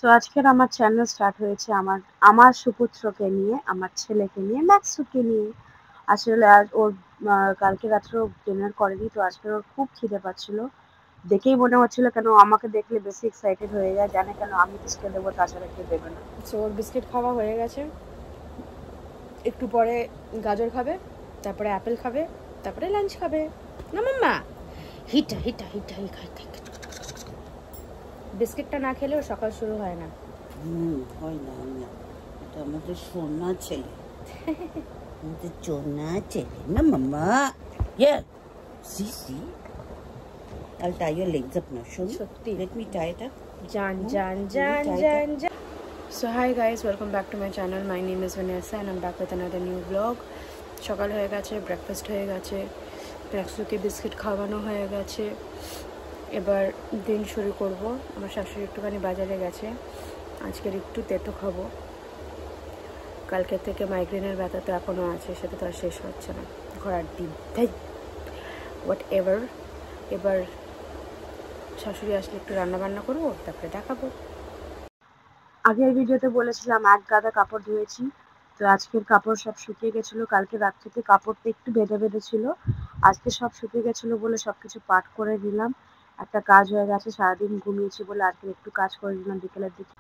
So আজকের আমার channel start হয়েছে আমার আমার সুপুত্রকে নিয়ে, আমার ছেলেকে নিয়ে, ম্যাক্সুকে নিয়ে। আসলে আজ ওর কালকে রাত্রে ডিনার করেনি, তো আজকে ওর খুব খিদে পাচ্ছিল। দেখেই মনে হচ্ছিল কেন আমাকে দেখলে বেশি এক্সাইটেড হয়ে যায়, জানে কেন আমি বিস্কিট দেবো, তাছাড়া কেউ দেবে না। সো ওর বিস্কিট খাওয়া হয়ে গেছে, একটু পরে গাজর খাবে, তারপরে অ্যাপেল খাবে, তারপরে লাঞ্চ খাবে না মাম্মা। হিটা হিটা হিটা বিস্কিটটা না খেলেও সকাল শুরু হয় না। হয় না, এটা আমাদের সোনা ছেলে, আমাদের সোনা ছেলে না mamma. See I'll tie your legs up now. Show me. সত্যি Let me tie it up. জান জান জান জান জান। So hi guys, welcome back to my channel. My name is Vanessa and I'm back with another new vlog. সকাল হয়ে গেছে, breakfast হয়ে গেছে, ম্যাক্সুকে বিস্কিট খাওয়ানো হয়ে গেছে। এবার দিন শুরু করব। আমার শাশুড়ি একটুখানি বাজারে গেছে, আজকের একটু তেতো খাবো। কালকের থেকে মাইগ্রেনের ব্যথা তো এখনও আছে, সেটা তো আর শেষ হচ্ছে না। ঘোড়ার ডিম হোয়াট এভার। এবার শাশুড়ি আসলে একটু রান্না বান্না করবো, তারপরে দেখাবো। আগের ভিডিওতে বলেছিলাম এক গাদা কাপড় ধুয়েছি, তো আজকের কাপড় সব শুকিয়ে গেছিলো। কালকে রাত থেকে কাপড়টা একটু বেঁধে বেঁধে ছিল, আজকে সব শুকিয়ে গেছিলো বলে সবকিছু পাট করে দিলাম। একটা কাজ হয়ে গেছে, সারাদিন ঘুমিয়েছি বলে আজকে একটু কাজ করে দিলাম বিকেলের দিকে।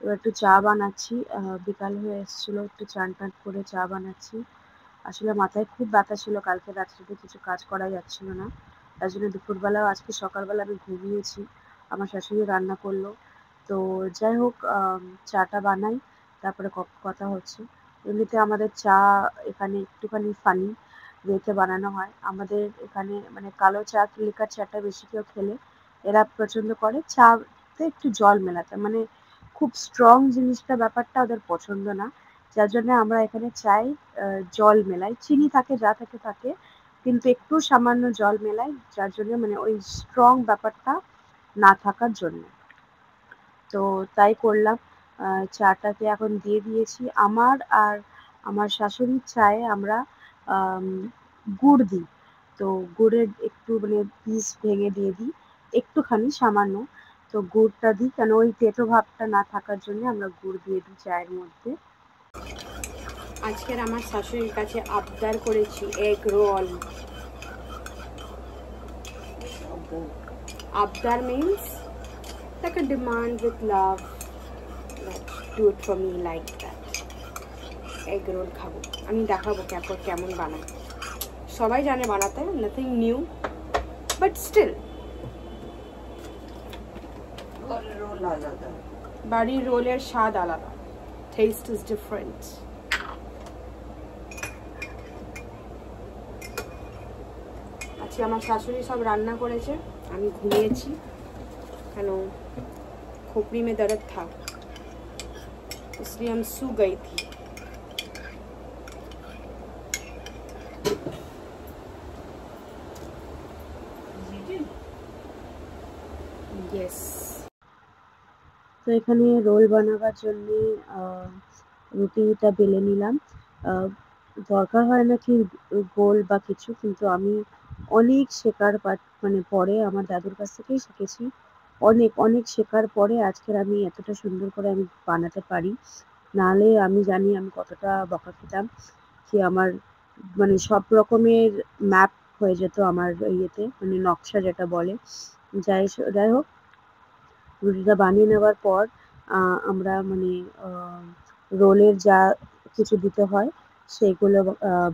এবার একটু চা বানাচ্ছি, বিকাল হয়ে এসেছিলো, একটু চান টান করে চা বানাচ্ছি। আসলে মাথায় খুব ব্যথা ছিল, কালকে রাত্রিতে কিছু কাজ করা যাচ্ছিল না, তার জন্য দুপুরবেলাও আজকে সকালবেলা আমি ঘুমিয়েছি। আমার শাশুড়ি রান্না করলো। তো যাই হোক, চাটা বানাই, তারপরে কথা হচ্ছে। এমনিতে আমাদের চা এখানে একটুখানি ফানি রেখে বানানো হয়। আমাদের এখানে মানে কালো চা, লিকার চাটা বেশি কেউ খেলে এরা পছন্দ করে চাতে একটু জল মেলাতে, মানে খুব স্ট্রং জিনিসটা ব্যাপারটা ওদের পছন্দ না। যার জন্য আমরা এখানে চাই জল মেলাই, চিনি থাকে যা থাকে থাকে, কিন্তু একটু সামান্য জল মেলাই, যার জন্য মানে ওই স্ট্রং ব্যাপারটা না থাকার জন্য। তো তাই করলাম, চাটাকে এখন দিয়ে দিয়েছি। আমার আর আমার শাশুড়ির চায়ে আমরা গুড় দিই, তো গুড়ের একটু মানে পিস ভেঙে দিয়ে দিই, একটুখানি সামান্য। তো গুড়টা দিই কেন ওই তেতো ভাবটা না থাকার জন্য আমরা গুড় দিয়ে দিই চায়ের মধ্যে। আজকের আমার শাশুড়ির কাছে আবদার করেছি এগ রোল। আবদার means like a demand with love, like do it for me like that. Egg roll খাবো, আমি দেখাবো কেমন বানাই। সবাই জানে বানাতে, নাথিং নিউ, বাট স্টিল বাড়ির রোলের স্বাদ আলাদা, টেস্ট ইজ ডিফারেন্ট। আজকে আমার শাশুড়ি সব রান্না করেছে, আমি ঘুমিয়েছি কেন खोपड़ी में दर्द था, इसलिए हम सो गई थी। Yes. তো এখানে রোল বানাবার জন্য রুটিটা বেলে নিলাম। দরকার হয় না কি গোল বা কিছু, কিন্তু আমি অনেক শেখার মানে পরে আমার দাদুর কাছ থেকেই শিখেছি। অনেক অনেক শেখার পরে আজকের আমি এতটা সুন্দর করে আমি বানাতে পারি। নাহলে আমি জানি আমি কতটা বকা খেতাম, যে আমার মানে সব রকমের ম্যাপ হয়ে যেত আমার ইয়েতে, মানে নকশা যেটা বলে। যাই হোক, রুটিটা বানিয়ে নেওয়ার পর আমরা মানে রোলের যা কিছু দিতে হয় সেগুলো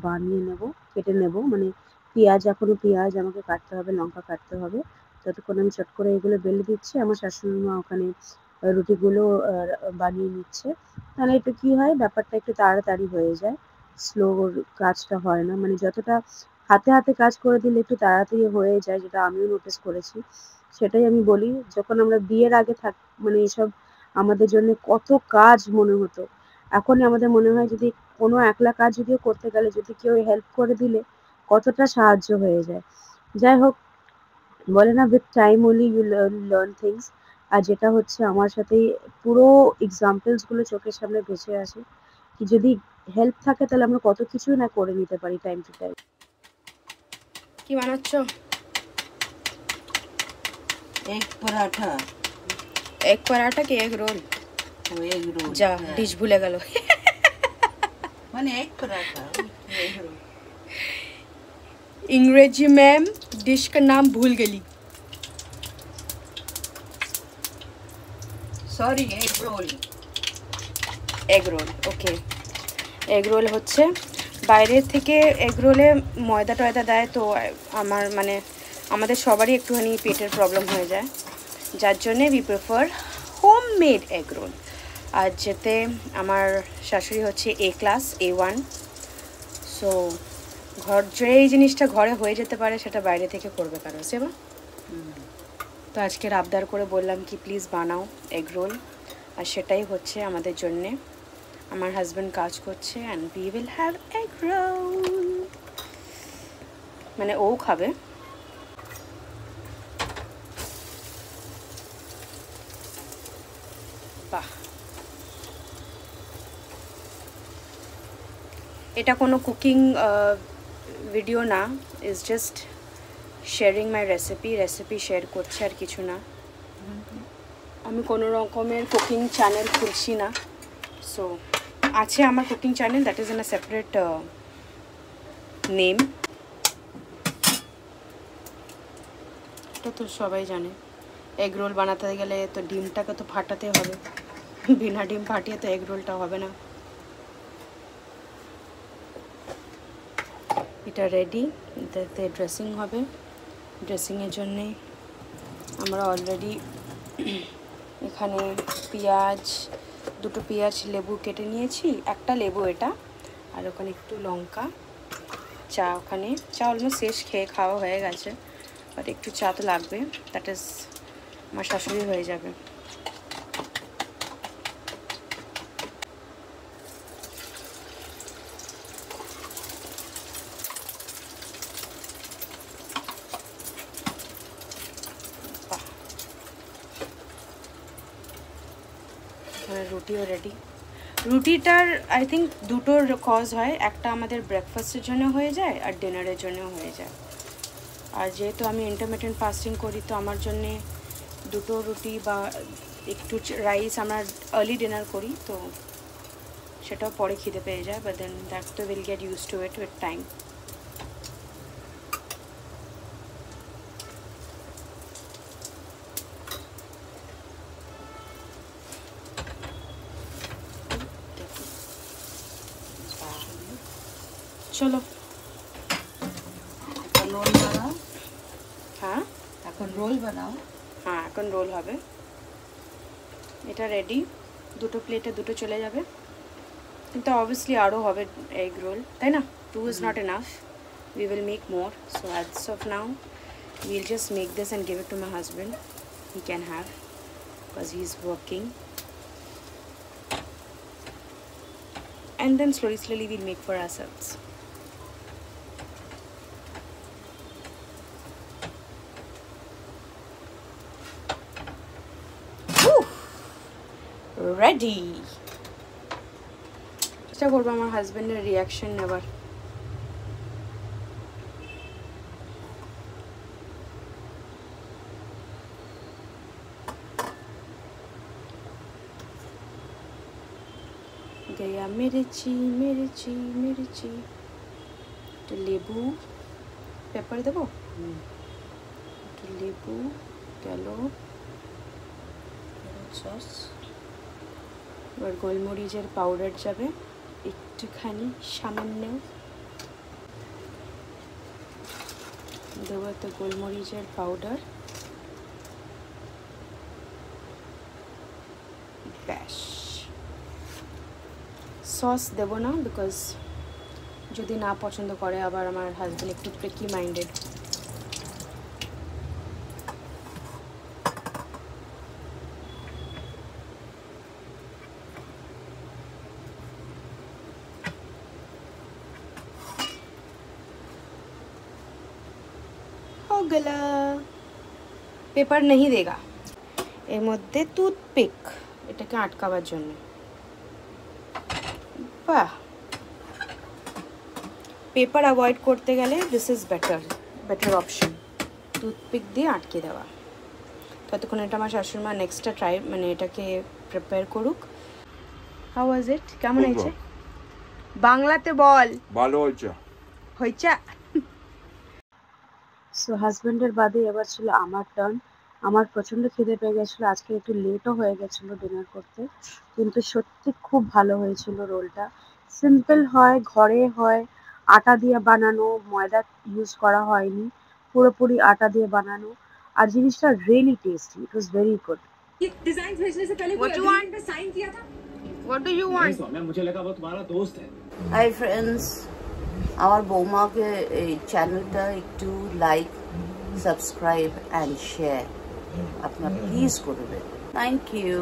বানিয়ে নেব, কেটে নেব। মানে পেঁয়াজ আমাকে কাটতে হবে, লঙ্কা কাটতে হবে। ততক্ষণ আমি চট করে এগুলো বেলে দিচ্ছি, আমার শাশুড়ি মা ওখানে রুটিগুলো বানিয়ে নিচ্ছে। তাহলে একটু কী হয়, ব্যাপারটা একটু তাড়াতাড়ি হয়ে যায়, স্লো কাজটা হয় না। মানে যতটা হাতে হাতে কাজ করে দিলে একটু তাড়াতাড়ি হয়ে যায়, যেটা আমিও নোটিস করেছি। সেটাই আমি বলি, যখন আমরা বিয়ের আগে মানে এসব আমাদের জন্য কত কাজ মনে হতো, এখনই আমাদের মনে হয় যদি কোনো একলা কাজ যদিও করতে গেলে যদি কেউ হেল্প করে দিলে কতটা সাহায্য হয়ে যায়। যাই হোক, বলে না with time only you learn things. আর যেটা হচ্ছে আমার সাথেই পুরো এক্সাম্পলসগুলো চোখের সামনে ভেসে আসে, কি যদি হেল্প থাকে তাহলে আমরা কত কিছুই না করে নিতে পারি টাইম টু টাইম। কি বানাচ্ছ? এগ পরাঠা। এগ পরাঠা কি এগ রোল? ও এগ রোল। যা ডিশ ভুলে গেল। মানে এগ পরাঠা, এগ রোল। इंग्रेजी में डिश का नाम भूल गई। Sorry, egg roll. Egg roll, okay. Egg roll হচ্ছে বাইরে থেকে এগ রোলে ময়দা টয়দা দেয়, তো আমার মানে আমাদের সবারই একটুখানি পেটের প্রবলেম হয়ে যায়, যার জন্যে we prefer homemade egg roll. আর যেতে আমার শাশুড়ি হচ্ছে A ক্লাস A1, সো ঘর যে এই জিনিসটা ঘরে হয়ে যেতে পারে সেটা বাইরে থেকে করবে কারো সেবা। তো আজকের আবদার করে বললাম কি প্লিজ বানাও এগ রোল, আর সেটাই হচ্ছে আমাদের জন্যে। আমার হাজব্যান্ড কাজ করছে and we will have egg roll, মানে ও খাবে। বাহ, এটা কোনো কুকিং ভিডিও না, is just sharing my recipe share করছে, আর কিছু না। আমি কোনো রকমের কুকিং চ্যানেল খুলছি না। সো আছে আমার cooking channel, that is in a separate name. এটা তো সবাই জানে, এগ রোল বানাতে গেলে তো ডিমটাকে তো ফাটাতে হবে, বিনা ডিম ফাটিয়ে তো এগ রোলটা হবে না। এটা রেডি, এটাতে ড্রেসিং হবে। ড্রেসিংয়ের জন্যে আমরা অলরেডি এখানে পেঁয়াজ, দুটো পেঁয়াজ, লেবু কেটে নিয়েছি, একটা লেবু এটা, আর ওখানে একটু লঙ্কা, চা, ওখানে চা অলমোস্ট শেষ, খেয়ে খাওয়া হয়ে গেছে, বাট একটু চা তো লাগবে, দ্যাট ইজ আমার শাশুড়ি হয়ে যাবে। রুটিও রেডি। রুটিটার আই থিঙ্ক দুটোর কজ হয়, একটা আমাদের ব্রেকফাস্টের জন্য হয়ে যায় আর ডিনারের জন্য হয়ে যায়। আর যেহেতু আমি ইন্টারমিটেন্ট ফাস্টিং করি, তো আমার জন্যে দুটো রুটি বা একটু রাইস, আমরা আর্লি ডিনার করি, তো সেটাও পরে খিদে পেয়ে যায়, বাট দেন দ্যাট তো will get use to it with time. চলো রোল বানাও। হ্যাঁ এখন রোল বানাও। হ্যাঁ, এখন রোল হবে। এটা রেডি, দুটো প্লেটে দুটো চলে যাবে, কিন্তু অবভিয়াসলি আরও হবে এগ রোল, তাই না? 2 is not enough, we will make more. So as of now we'll just make this and give it to my husband, he can have, because he's working, and then slowly we'll make for ourselves. Ready. চেষ্টা করবো আমার হাজব্যান্ডের reaction নেবার। गया मिर्ची मिर्ची मिर्ची, একটু লেবু, পেপার দেবো, একটু লেবু গেল, সস, এবার গোলমরিচের পাউডার যাবে একটুখানি, সামান্য দেবো তো গোলমরিচের পাউডার, ব্যাস। সস দেবো না, বিকজ যদি না পছন্দ করে, আবার আমার হাজব্যান্ড একটু ট্রিকি মাইন্ডেড। हो गया, पेपर नहीं देगा। এর মধ্যে টুথপিক, এটাকে আটকাবার জন্য। বাহ, পেপার অ্যাভয়েড করতে গেলে this is better option, toothpick দিয়ে আটকে দেওয়া। ততক্ষণ এটা আমার শাশুড়িমা নেক্সটটা ট্রাই মানে এটাকে প্রিপেয়ার করুক। হাউ ওয়াজ ইট? কেমন হয়েছে? বাংলাতে বল। ভালো হয়েছে। হয়েছে। সো হাজবেন্ডের বাদে এবার ছিল আমার টার্ন। আমার প্রচন্ড খিদে পেয়ে গেছিলো, আজকে একটু লেটও হয়ে গেছিলো ডিনার করতে, কিন্তু সত্যি খুব ভালো হয়েছিল রোলটা। সিম্পল হয়, ঘরে হয়, আটা দিয়ে বানানো, ময়দা ইউজ করা হয়নি, পুরোপুরি আটা দিয়ে বানানো, আর জিনিসটা really tasty, it was very good. What do you want? What do you want? मुझे लगा वो तुम्हारा दोस्त है। হাই ফ্রেন্ডস, আমার বৌমাকে এই চ্যানেলটা একটু লাইক, সাবস্ক্রাইব অ্যান্ড শেয়ার আপনারা প্লিজ করবেন। Thank you.